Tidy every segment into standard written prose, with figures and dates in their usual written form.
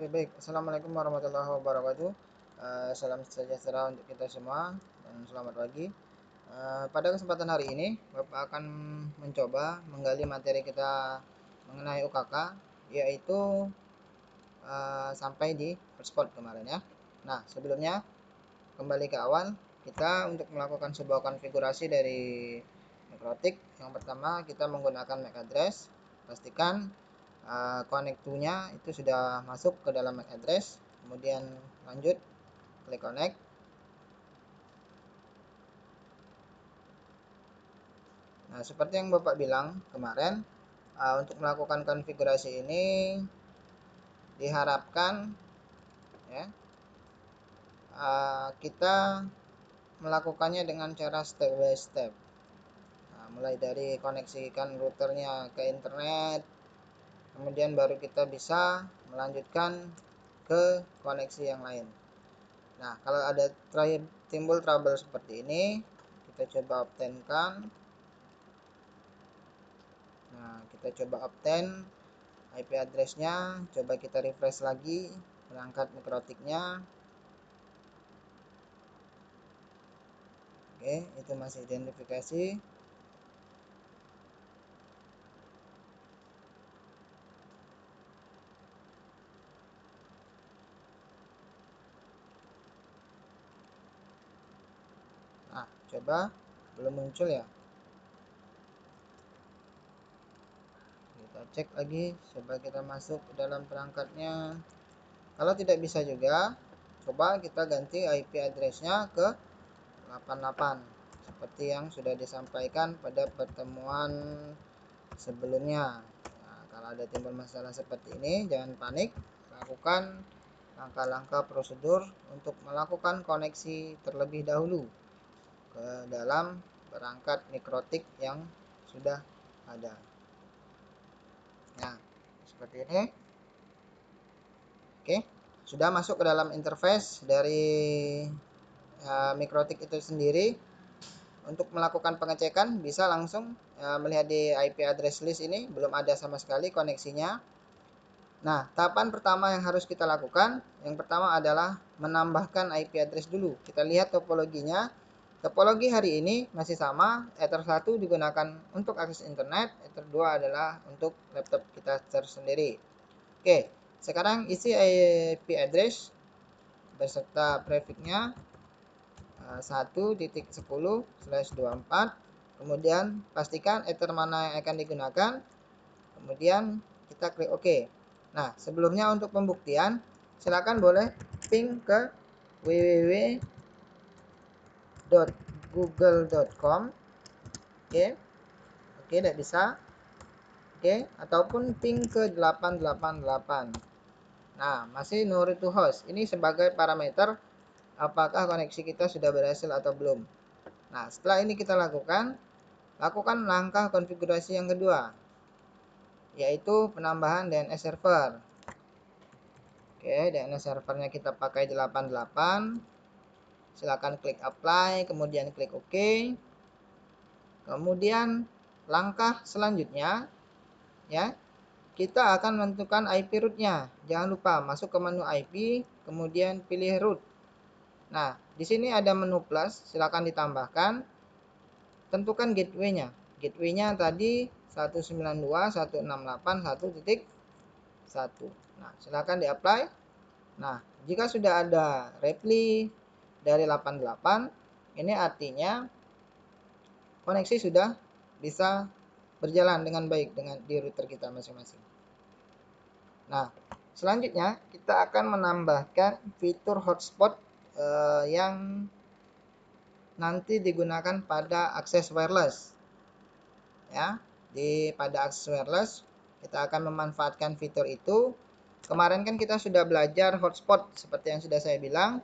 Oke, baik. Assalamualaikum warahmatullahi wabarakatuh. Salam sejahtera untuk kita semua dan selamat pagi. Pada kesempatan hari ini, Bapak akan mencoba menggali materi kita mengenai UKK, yaitu sampai di hotspot kemarin ya. Nah, sebelumnya kembali ke awal, kita untuk melakukan sebuah konfigurasi dari Mikrotik. Yang pertama, kita menggunakan MAC address. Pastikan connect to-nya itu sudah masuk ke dalam MAC address. Kemudian lanjut klik connect. Nah, seperti yang Bapak bilang kemarin, untuk melakukan konfigurasi ini diharapkan ya kita melakukannya dengan cara step by step. Nah, mulai dari koneksikan routernya ke internet, kemudian baru kita bisa melanjutkan ke koneksi yang lain. Nah, kalau ada timbul trouble seperti ini, kita coba obtainkan. Nah, kita coba obtain IP address-nya, coba kita refresh lagi perangkat mikrotiknya. Oke, itu masih identifikasi. Nah, coba belum muncul ya. Kita cek lagi, coba kita masuk ke dalam perangkatnya. Kalau tidak bisa juga, coba kita ganti IP address-nya ke 88 seperti yang sudah disampaikan pada pertemuan sebelumnya. Nah, kalau ada timbul masalah seperti ini, jangan panik, lakukan langkah-langkah prosedur untuk melakukan koneksi terlebih dahulu ke dalam perangkat mikrotik yang sudah ada. Nah, seperti ini. Oke, sudah masuk ke dalam interface dari mikrotik itu sendiri. Untuk melakukan pengecekan bisa langsung melihat di IP address list ini belum ada sama sekali koneksinya. Nah, tahapan pertama yang harus kita lakukan, yang pertama adalah menambahkan IP address dulu. Kita lihat topologinya. Topologi hari ini masih sama, Ether 1 digunakan untuk akses internet, Ether 2 adalah untuk laptop kita tersendiri. Oke, sekarang isi IP address beserta prefixnya 1.10/24. Kemudian pastikan Ether mana yang akan digunakan. Kemudian kita klik OK. Nah, sebelumnya untuk pembuktian, silakan boleh ping ke www.google.com. Oke, tidak bisa. Oke, ataupun ping ke 888. Nah, masih no root to host. Ini sebagai parameter apakah koneksi kita sudah berhasil atau belum. Nah, setelah ini kita lakukan langkah konfigurasi yang kedua, yaitu penambahan DNS server. Oke, DNS servernya kita pakai 88. Silakan klik apply, kemudian klik OK. Kemudian langkah selanjutnya ya, kita akan menentukan IP root-nya. Jangan lupa masuk ke menu IP, kemudian pilih root. Nah, di sini ada menu plus, silakan ditambahkan. Tentukan gateway-nya. Gateway-nya tadi 192.168.1.1. Nah, silakan di-apply. Nah, jika sudah ada reply dari 88, ini artinya koneksi sudah bisa berjalan dengan baik dengan di router kita masing-masing. Nah, selanjutnya kita akan menambahkan fitur hotspot yang nanti digunakan pada akses wireless. Ya, pada akses wireless kita akan memanfaatkan fitur itu. Kemarin kan kita sudah belajar hotspot seperti yang sudah saya bilang.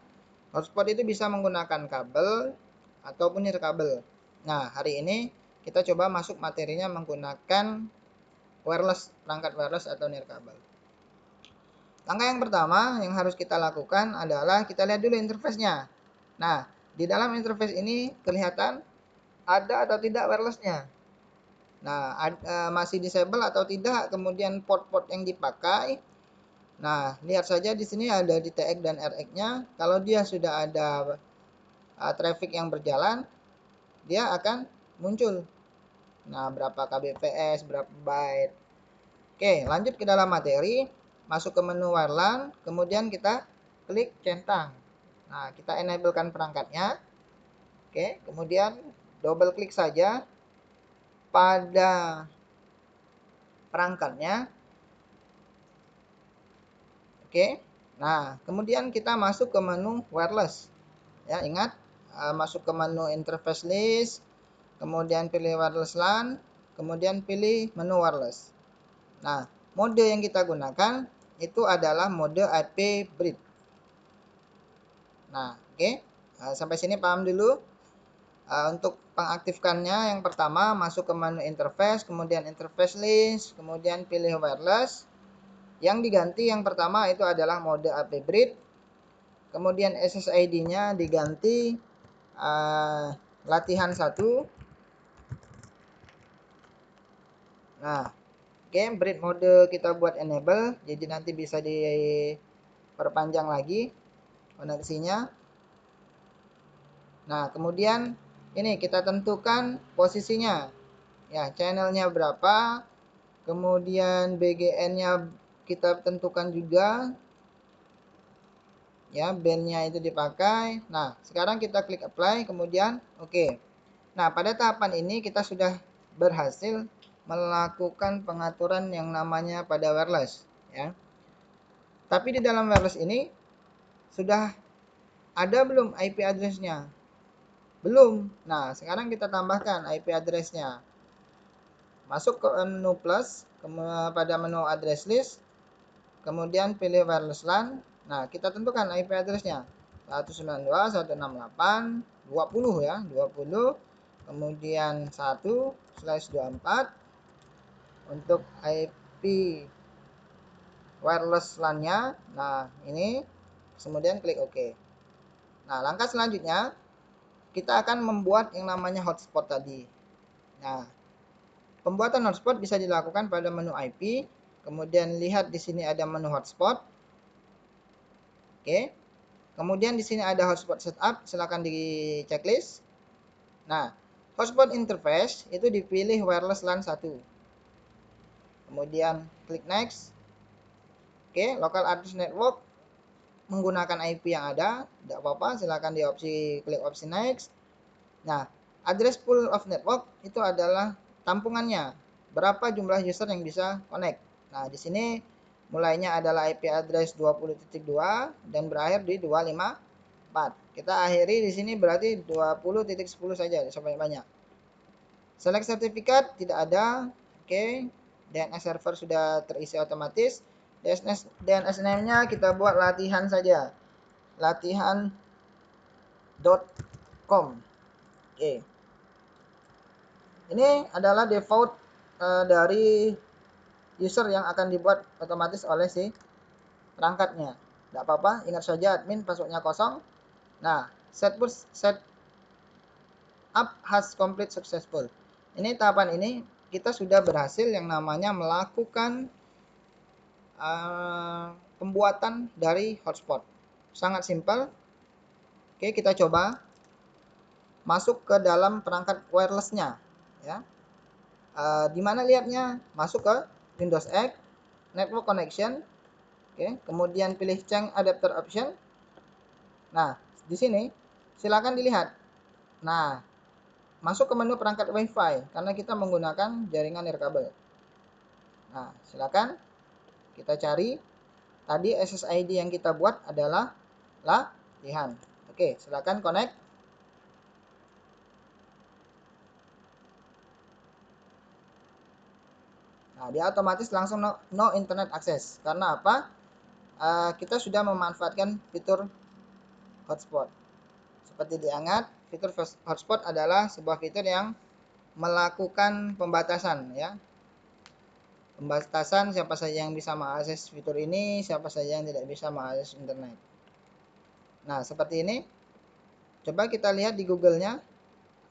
Hotspot itu bisa menggunakan kabel ataupun nirkabel. Nah, hari ini kita coba masuk materinya menggunakan wireless, perangkat wireless atau nirkabel. Langkah yang pertama yang harus kita lakukan adalah kita lihat dulu interface-nya. Nah, di dalam interface ini kelihatan ada atau tidak wireless-nya. Nah, masih disable atau tidak, kemudian port-port yang dipakai, Nah, lihat saja di sini ada di TX dan RX-nya. Kalau dia sudah ada traffic yang berjalan, dia akan muncul. Nah, berapa kbps, berapa byte. Oke, lanjut ke dalam materi. Masuk ke menu wireline, kemudian kita klik centang. Nah, kita enablekan perangkatnya. Oke, kemudian double klik saja pada perangkatnya. Oke. Nah, kemudian kita masuk ke menu wireless. Ya, ingat masuk ke menu interface list, kemudian pilih wireless LAN, kemudian pilih menu wireless. Nah, mode yang kita gunakan itu adalah mode IP bridge. Nah, oke. Sampai sini paham dulu. Untuk pengaktifkannya, yang pertama masuk ke menu interface, kemudian interface list, kemudian pilih wireless. Yang diganti yang pertama itu adalah mode IP bridge. Kemudian SSID-nya diganti latihan 1. Nah, oke, bridge mode kita buat enable, jadi nanti bisa diperpanjang lagi koneksinya. Nah, kemudian ini kita tentukan posisinya. Ya, channelnya berapa, kemudian BGN-nya kita tentukan juga. Ya, bandnya itu dipakai. Nah, sekarang kita klik apply, kemudian oke. Nah, pada tahapan ini kita sudah berhasil melakukan pengaturan yang namanya pada wireless, ya. Tapi di dalam wireless ini sudah ada belum IP address-nya? Belum. Nah, sekarang kita tambahkan IP address-nya. Masuk ke menu plus, pada menu address list, kemudian pilih wireless LAN. Nah, kita tentukan IP address-nya. 192.168.20 ya, 20. Kemudian 1/24 untuk IP wireless LAN-nya. Nah, ini kemudian klik OK. Nah, langkah selanjutnya kita akan membuat yang namanya hotspot tadi. Nah, pembuatan hotspot bisa dilakukan pada menu IP. Kemudian lihat di sini ada menu hotspot. Oke. Kemudian di sini ada hotspot setup, silakan di checklist. Nah, hotspot interface itu dipilih wireless LAN 1. Kemudian klik next. Oke, local address network menggunakan IP yang ada, tidak apa-apa, silakan di klik opsi next. Nah, address pool of network itu adalah tampungannya. Berapa jumlah user yang bisa connect. Nah, di sini mulainya adalah IP address 20.2 dan berakhir di 254. Kita akhiri di sini berarti 20.10 saja sampai banyak. Select sertifikat tidak ada. Oke. DNS server sudah terisi otomatis. DNS name-nya kita buat latihan saja. Latihan.com. Oke. Ini adalah default dari user yang akan dibuat otomatis oleh si perangkatnya. Tidak apa-apa, ingat saja admin passwordnya kosong. Nah, set up has complete successful. Ini tahapan ini kita sudah berhasil yang namanya melakukan pembuatan dari hotspot. Sangat simpel. Oke, kita coba masuk ke dalam perangkat wirelessnya, ya. Di mana lihatnya? Masuk ke Windows X, Network Connection. Oke, kemudian pilih change adapter option. Nah, di sini silakan dilihat. Nah, masuk ke menu perangkat WiFi karena kita menggunakan jaringan nirkabel. Nah, silakan kita cari. Tadi SSID yang kita buat adalah latihan. Oke, silakan connect. Nah, dia otomatis langsung no internet access. Karena apa? Kita sudah memanfaatkan fitur hotspot. Seperti diingat, fitur hotspot adalah sebuah fitur yang melakukan pembatasan, ya. Pembatasan siapa saja yang bisa mengakses fitur ini, siapa saja yang tidak bisa mengakses internet. Nah, seperti ini. Coba kita lihat di Google-nya.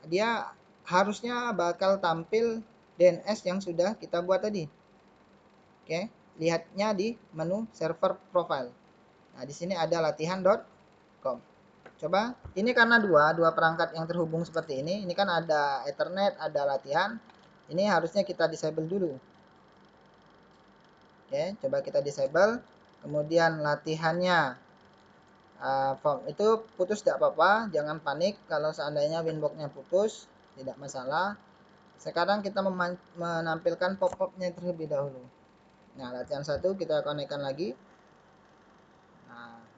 Dia harusnya bakal tampil DNS yang sudah kita buat tadi. Oke. lihatnya di menu server profile. Nah, di sini ada latihan.com. Coba, ini karena dua perangkat yang terhubung seperti ini kan ada Ethernet, ada latihan. Ini harusnya kita disable dulu. Oke, coba kita disable. Kemudian latihannya itu putus tidak apa-apa, jangan panik kalau seandainya winbox-nya putus, tidak masalah. Sekarang kita menampilkan pop-up-nya terlebih dahulu. Nah, latihan 1 kita konekkan lagi.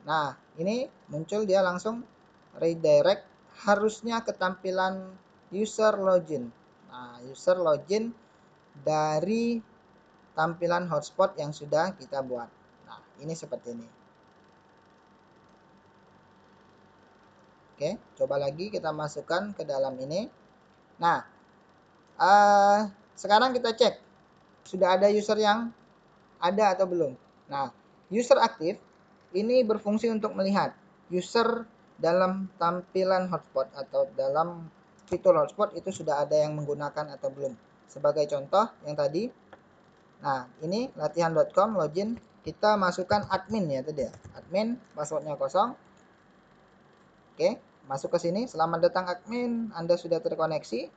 Nah, ini muncul dia langsung redirect harusnya ke tampilan user login. Nah, user login dari tampilan hotspot yang sudah kita buat. Nah, ini seperti ini. Oke, coba lagi kita masukkan ke dalam ini. Nah, sekarang kita cek sudah ada user yang ada atau belum. Nah, user aktif ini berfungsi untuk melihat user dalam tampilan hotspot atau dalam fitur hotspot itu sudah ada yang menggunakan atau belum. Sebagai contoh yang tadi, nah ini latihan.com login, kita masukkan admin ya tadi ya, admin passwordnya kosong. Oke, masuk ke sini, selamat datang admin, Anda sudah terkoneksi.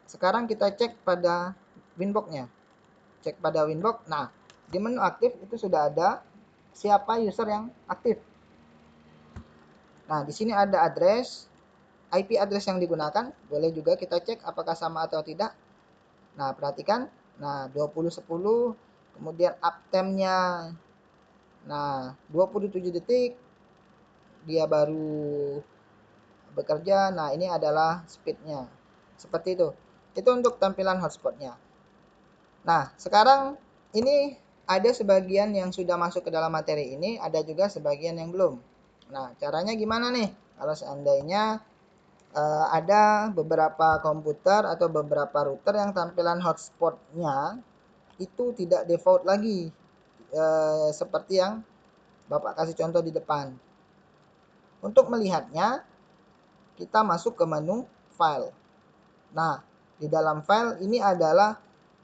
Sekarang kita cek pada winbox-nya. Cek pada winbox. Nah, di menu aktif itu sudah ada siapa user yang aktif. Nah, di sini ada address, IP address yang digunakan, boleh juga kita cek apakah sama atau tidak. Nah, perhatikan. Nah, 2010, kemudian uptime-nya nah 27 detik dia baru bekerja. Nah, ini adalah speednya. Seperti itu. Itu untuk tampilan hotspotnya. Nah, sekarang ini ada sebagian yang sudah masuk ke dalam materi ini, ada juga sebagian yang belum. Nah, caranya gimana nih? Kalau seandainya ada beberapa komputer atau beberapa router yang tampilan hotspotnya itu tidak default lagi, seperti yang Bapak kasih contoh di depan. Untuk melihatnya, kita masuk ke menu file. Nah, di dalam file ini adalah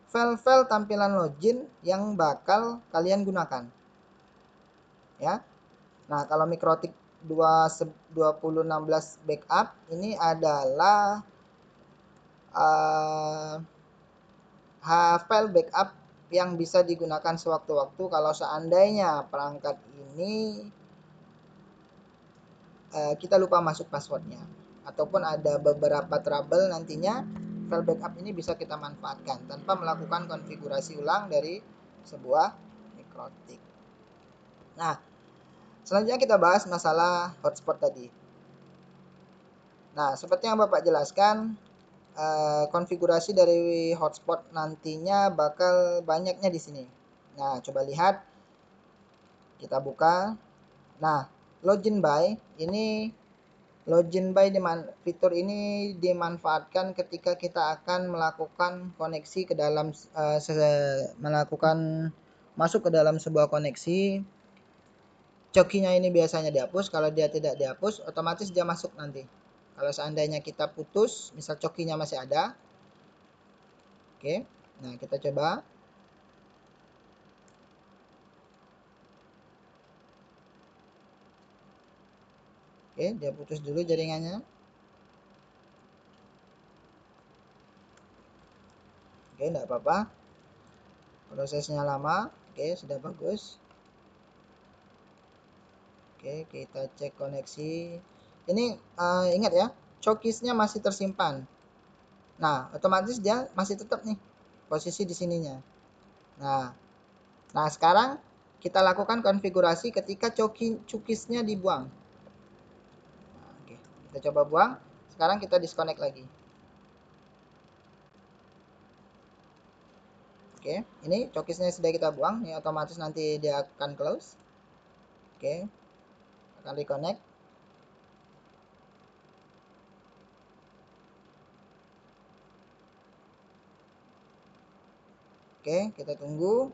file-file tampilan login yang bakal kalian gunakan. Ya. Nah, kalau Mikrotik 2016 backup ini adalah file backup yang bisa digunakan sewaktu-waktu kalau seandainya perangkat ini kita lupa masuk passwordnya ataupun ada beberapa trouble nantinya, file backup ini bisa kita manfaatkan tanpa melakukan konfigurasi ulang dari sebuah Mikrotik. Nah, selanjutnya kita bahas masalah hotspot tadi. Nah, seperti yang Bapak jelaskan, konfigurasi dari hotspot nantinya bakal banyaknya di sini. Nah, coba lihat, kita buka. Nah, login by ini fitur ini dimanfaatkan ketika kita akan melakukan koneksi ke dalam masuk ke dalam sebuah koneksi. Cokinya ini biasanya dihapus, kalau dia tidak dihapus otomatis dia masuk nanti. Kalau seandainya kita putus, misal cokinya masih ada. Oke. Nah, kita coba. Oke, dia putus dulu jaringannya. Oke, enggak apa-apa. Prosesnya lama. Oke, sudah bagus. Oke, kita cek koneksi. Ini ingat ya, cokisnya masih tersimpan. Nah, otomatis dia masih tetap nih posisi di sininya. Nah, sekarang kita lakukan konfigurasi ketika cookiesnya dibuang. Nah, oke, kita coba buang. Sekarang kita disconnect lagi. Oke, ini cookiesnya sudah kita buang. Ini otomatis nanti dia akan close. Oke, akan reconnect. Oke, kita tunggu.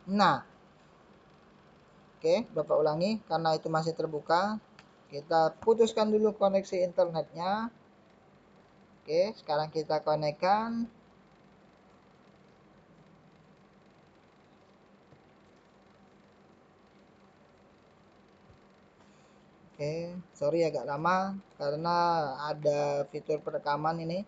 Nah, Oke, Bapak ulangi karena itu masih terbuka. Kita putuskan dulu koneksi internetnya. Oke, sekarang kita konekkan. Oke, sorry agak lama karena ada fitur perekaman ini.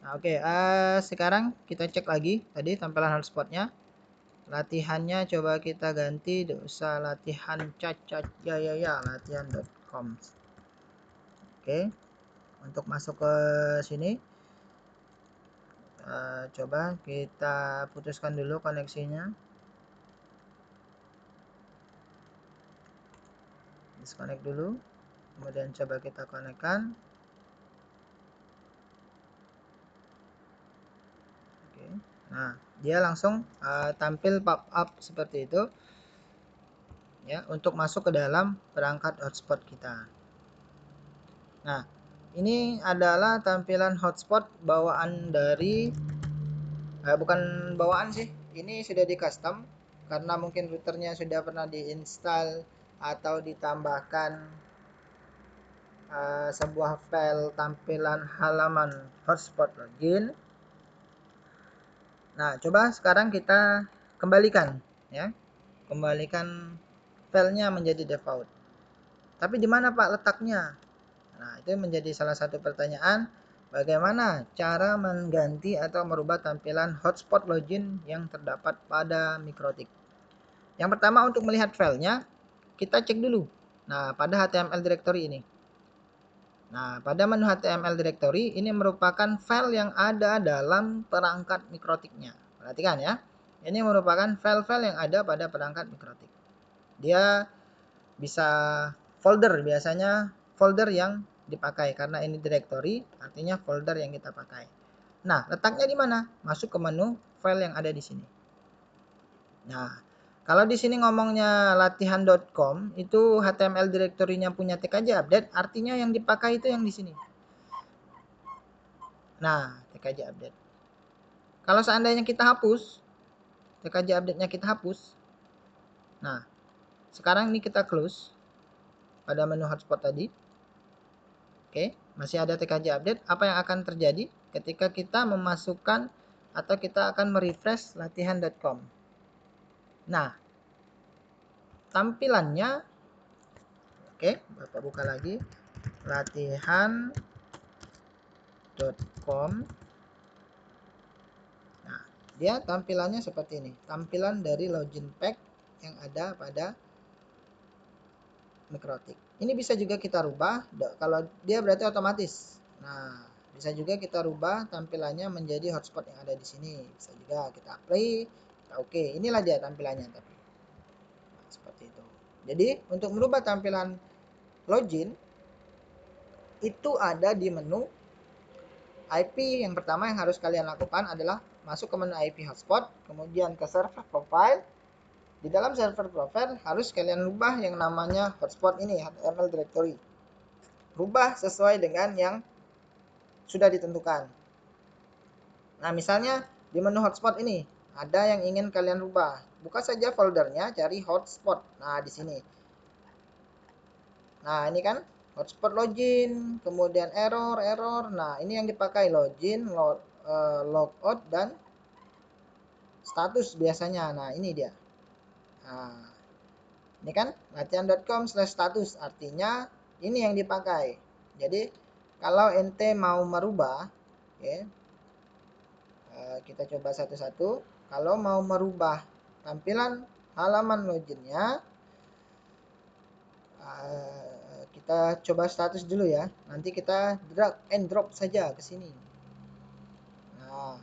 Nah, oke, sekarang kita cek lagi tadi tampilan hotspotnya. Latihannya coba kita ganti, tidak usah latihan cacat ya latihan.com. Oke, untuk masuk ke sini coba kita putuskan dulu koneksinya, disconnect dulu, kemudian coba kita konekkan. Oke, nah dia langsung tampil pop up seperti itu ya, untuk masuk ke dalam perangkat hotspot kita. Nah, ini adalah tampilan hotspot bawaan dari bukan bawaan sih, ini sudah di custom karena mungkin routernya sudah pernah diinstal atau ditambahkan sebuah file tampilan halaman hotspot login. Nah, coba sekarang kita kembalikan ya. Kembalikan filenya menjadi default. Tapi di mana Pak letaknya? Nah, itu menjadi salah satu pertanyaan, bagaimana cara mengganti atau merubah tampilan hotspot login yang terdapat pada Mikrotik. Yang pertama, untuk melihat filenya, kita cek dulu. Nah, pada HTML directory ini. Nah, pada menu HTML directory ini merupakan file yang ada dalam perangkat Mikrotiknya. Perhatikan ya. Ini merupakan file-file yang ada pada perangkat Mikrotik. Dia bisa folder, biasanya folder yang dipakai karena ini directory, artinya folder yang kita pakai. Nah, letaknya di mana? Masuk ke menu file yang ada di sini. Nah, kalau di sini ngomongnya latihan.com, itu HTML directory-nya punya TKJ update, artinya yang dipakai itu yang di sini. Nah, TKJ update. Kalau seandainya kita hapus, TKJ update-nya kita hapus. Nah, sekarang ini kita close pada menu hotspot tadi. Oke, masih ada TKJ update. Apa yang akan terjadi ketika kita memasukkan atau kita akan merefresh latihan.com? Nah, tampilannya, oke, Bapak buka lagi latihan.com. Nah, dia tampilannya seperti ini. Tampilan dari login pack yang ada pada Mikrotik. Ini bisa juga kita rubah. Kalau dia berarti otomatis. Nah, bisa juga kita rubah tampilannya menjadi hotspot yang ada di sini. Bisa juga kita apply, kita oke. Inilah dia tampilannya tapi. Nah, seperti itu. Jadi, untuk merubah tampilan login itu ada di menu IP. Yang pertama yang harus kalian lakukan adalah masuk ke menu IP hotspot, kemudian ke server profile. Di dalam server profile harus kalian rubah yang namanya hotspot ini, HTML directory. Rubah sesuai dengan yang sudah ditentukan. Nah, misalnya di menu hotspot ini ada yang ingin kalian rubah. Buka saja foldernya, cari hotspot. Nah, di sini. Nah, ini kan hotspot login, kemudian error. Nah, ini yang dipakai login, logout, dan status biasanya. Nah, ini dia. Nah, ini kan latihan.com/status, artinya ini yang dipakai. Jadi kalau ente mau merubah, ya, kita coba satu-satu. Kalau mau merubah tampilan halaman loginnya, kita coba status dulu ya. Nanti kita drag and drop saja ke sini. Nah,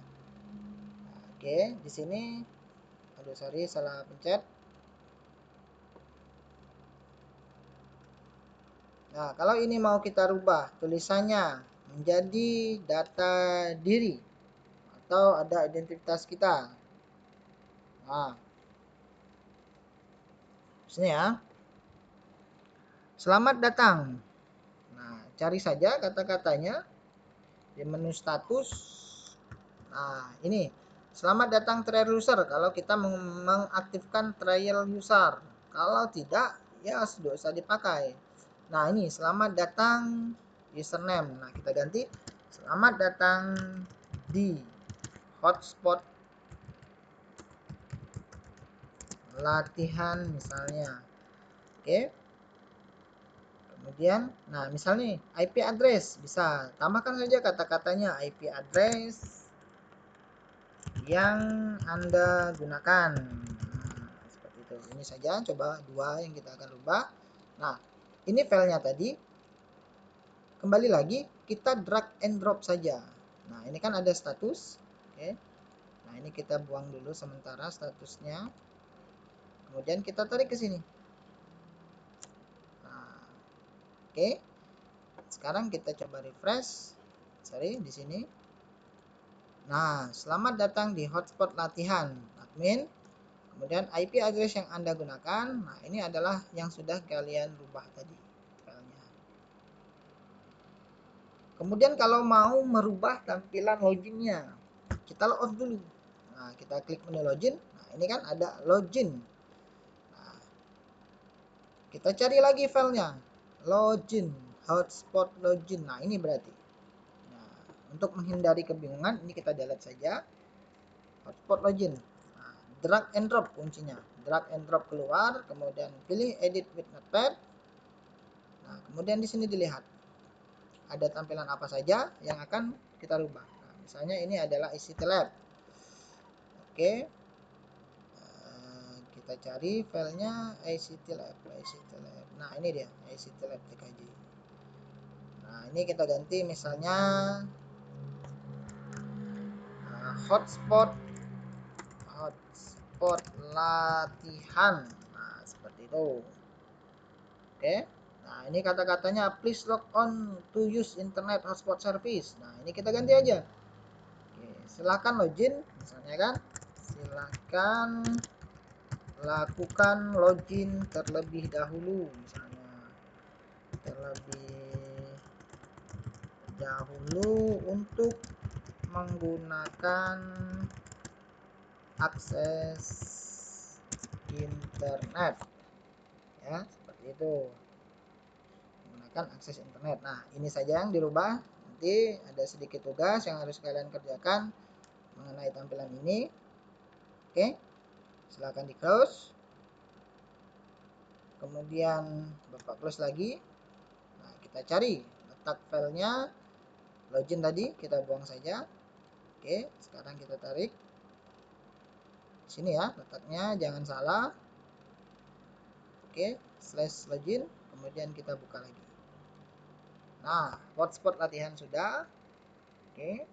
oke, di sini, aduh sorry salah pencet. Nah, kalau ini mau kita rubah tulisannya menjadi data diri atau ada identitas kita. Nah, sini ya. Selamat datang. Nah, cari saja kata-katanya. di menu status. Nah, ini selamat datang trial user kalau kita mengaktifkan trial user. Kalau tidak, ya sudah usah dipakai. Nah, ini selamat datang username. Nah, kita ganti selamat datang di hotspot latihan misalnya. Oke. Kemudian, nah misalnya IP address bisa tambahkan saja kata-katanya IP address yang Anda gunakan. Nah, seperti itu. Ini saja, coba dua yang kita akan rubah. Nah, ini filenya tadi. Kembali lagi, kita drag and drop saja. Nah, ini kan ada status. Oke. Nah, ini kita buang dulu sementara statusnya. Kemudian kita tarik ke sini. Nah, oke. Sekarang kita coba refresh. Sorry, di sini. Nah, selamat datang di hotspot latihan admin. Kemudian IP address yang Anda gunakan. Nah, ini adalah yang sudah kalian rubah tadi filenya. Kemudian kalau mau merubah tampilan loginnya, kita log off dulu. Nah, kita klik menu login. Nah, ini kan ada login. Nah, kita cari lagi filenya. Login, hotspot login. Nah, ini berarti. Nah, untuk menghindari kebingungan, ini kita delete saja. Hotspot login. Nah, drag and drop kuncinya. Drag and drop keluar, kemudian pilih edit with notepad. Nah, kemudian di sini dilihat ada tampilan apa saja yang akan kita rubah. Nah, misalnya ini adalah ICT Lab. Oke. Kita cari filenya ICT Lab. Nah, ini dia ICT Lab TKJ. Nah, ini kita ganti misalnya hotspot latihan. Nah, seperti itu. Oke. Nah, ini kata-katanya please log on to use internet hotspot service. Nah, ini kita ganti aja. Oke, silakan login misalnya kan. Silakan lakukan login terlebih dahulu misalnya. Terlebih dahulu untuk menggunakan akses internet. Ya, seperti itu. Menggunakan akses internet. Nah, ini saja yang dirubah. Nanti ada sedikit tugas yang harus kalian kerjakan mengenai tampilan ini. Oke, silakan di close. Kemudian Bapak close lagi. Nah, kita cari letak filenya. Login tadi kita buang saja. Oke, sekarang kita tarik. Sini ya letaknya, jangan salah. Oke, slash login. Kemudian kita buka lagi. Nah, hotspot latihan sudah. Oke.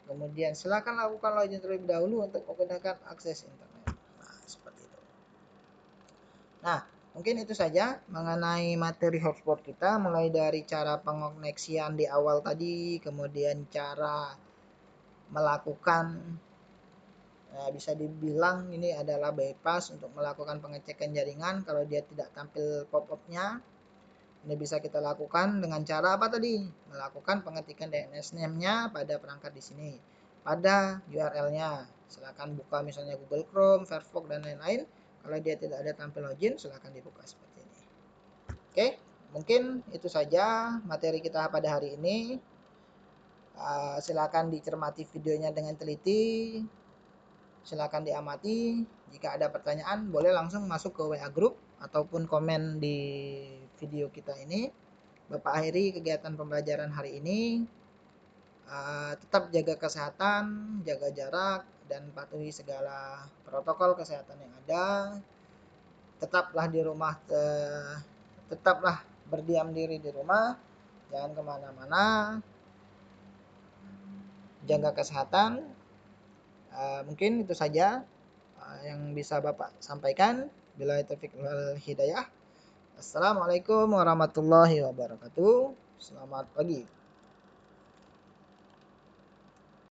Kemudian silakan lakukan login terlebih dahulu untuk menggunakan akses internet. Nah, seperti itu. Nah, mungkin itu saja mengenai materi hotspot kita, mulai dari cara pengoneksian di awal tadi, kemudian cara melakukan bisa dibilang ini adalah bypass untuk melakukan pengecekan jaringan kalau dia tidak tampil pop-up-nya. Ini bisa kita lakukan dengan cara apa tadi? Melakukan pengetikan DNS name-nya pada perangkat di sini. Pada URL-nya. Silakan buka misalnya Google Chrome, Firefox dan lain-lain. Kalau dia tidak ada tampil login, silakan dibuka seperti ini. Oke, mungkin itu saja materi kita pada hari ini. Silakan dicermati videonya dengan teliti. Silakan diamati. Jika ada pertanyaan, boleh langsung masuk ke WA Group ataupun komen di video kita ini. Bapak akhiri kegiatan pembelajaran hari ini. Tetap jaga kesehatan, jaga jarak, dan patuhi segala protokol kesehatan yang ada. Tetaplah di rumah, tetaplah berdiam diri di rumah, jangan kemana-mana, jaga kesehatan. Mungkin itu saja yang bisa Bapak sampaikan. Billahi taufiq wal hidayah. Assalamualaikum warahmatullahi wabarakatuh. Selamat pagi.